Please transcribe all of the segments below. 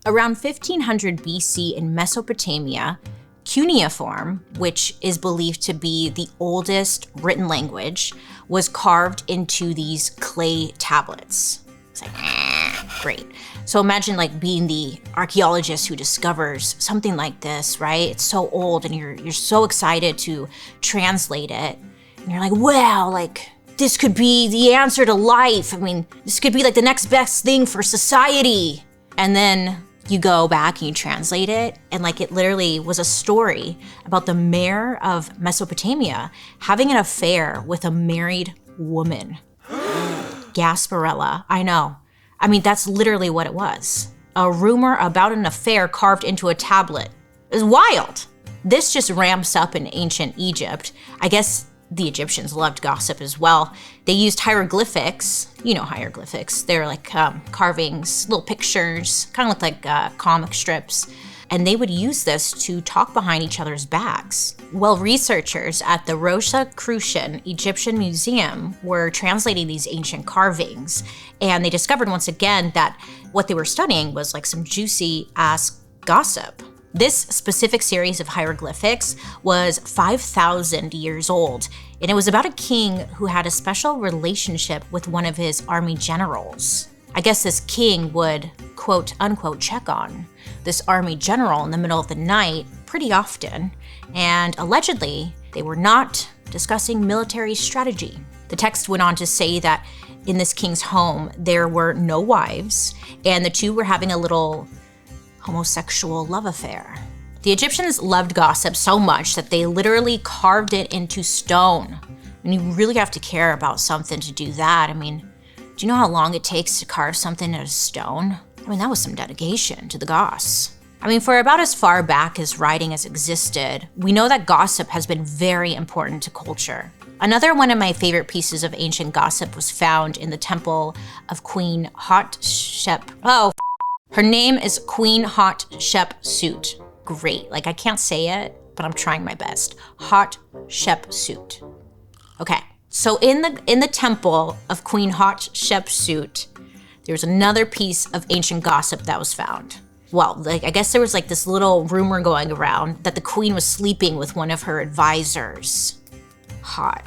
Around 1500 BC in Mesopotamia, cuneiform, which is believed to be the oldest written language, was carved into these clay tablets. It's like, great. So imagine like being the archaeologist who discovers something like this, right? It's so old and you're so excited to translate it. And you're like, wow, like this could be the answer to life. I mean, this could be like the next best thing for society. And then you go back and you translate it, and like it literally was a story about the mayor of Mesopotamia having an affair with a married woman. Gasparilla, I know. I mean, that's literally what it was. A rumor about an affair carved into a tablet. It was wild. This just ramps up in ancient Egypt. I guess the Egyptians loved gossip as well. They used hieroglyphics. You know hieroglyphics. They're like carvings, little pictures, kind of look like comic strips. And they would use this to talk behind each other's backs. Well, researchers at the Rosicrucian Egyptian Museum were translating these ancient carvings, and they discovered once again that what they were studying was like some juicy ass gossip. This specific series of hieroglyphics was 5,000 years old, and it was about a king who had a special relationship with one of his army generals. I guess this king would, quote unquote, check on this army general in the middle of the night pretty often, and allegedly they were not discussing military strategy. The text went on to say that in this king's home there were no wives, and the two were having a little homosexual love affair. The Egyptians loved gossip so much that they literally carved it into stone. And you really have to care about something to do that. I mean, do you know how long it takes to carve something out of stone? I mean, that was some dedication to the goss. I mean, for about as far back as writing has existed, we know that gossip has been very important to culture. Another one of my favorite pieces of ancient gossip was found in the temple of Queen Hatshepsut. Her name is Queen Hatshepsut. Great, like I can't say it, but I'm trying my best. Hatshepsut. Okay, so in the temple of Queen Hatshepsut, there's another piece of ancient gossip that was found. Well, like I guess there was like this little rumor going around that the queen was sleeping with one of her advisors. Hot.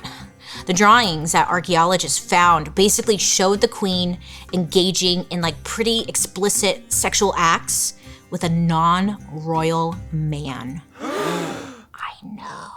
The drawings that archaeologists found basically showed the queen engaging in like pretty explicit sexual acts with a non-royal man. I know.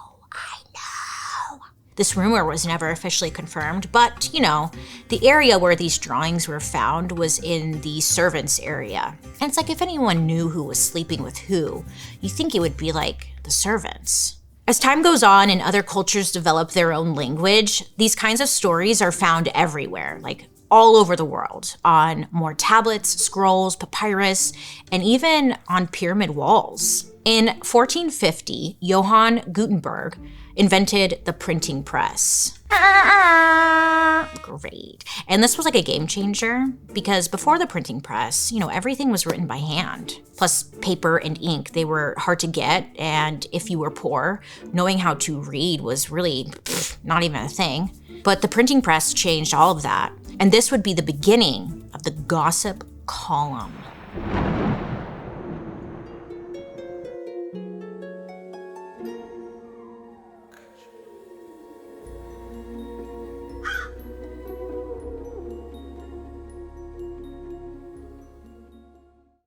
This rumor was never officially confirmed, but you know, the area where these drawings were found was in the servants' area. And it's like if anyone knew who was sleeping with who, you think it would be like the servants. As time goes on and other cultures develop their own language, these kinds of stories are found everywhere, like all over the world, on more tablets, scrolls, papyrus, and even on pyramid walls. In 1450, Johann Gutenberg invented the printing press. Great. And this was like a game changer because before the printing press, you know, everything was written by hand. Plus paper and ink, they were hard to get. And if you were poor, knowing how to read was really not even a thing. But the printing press changed all of that. And this would be the beginning of the gossip column.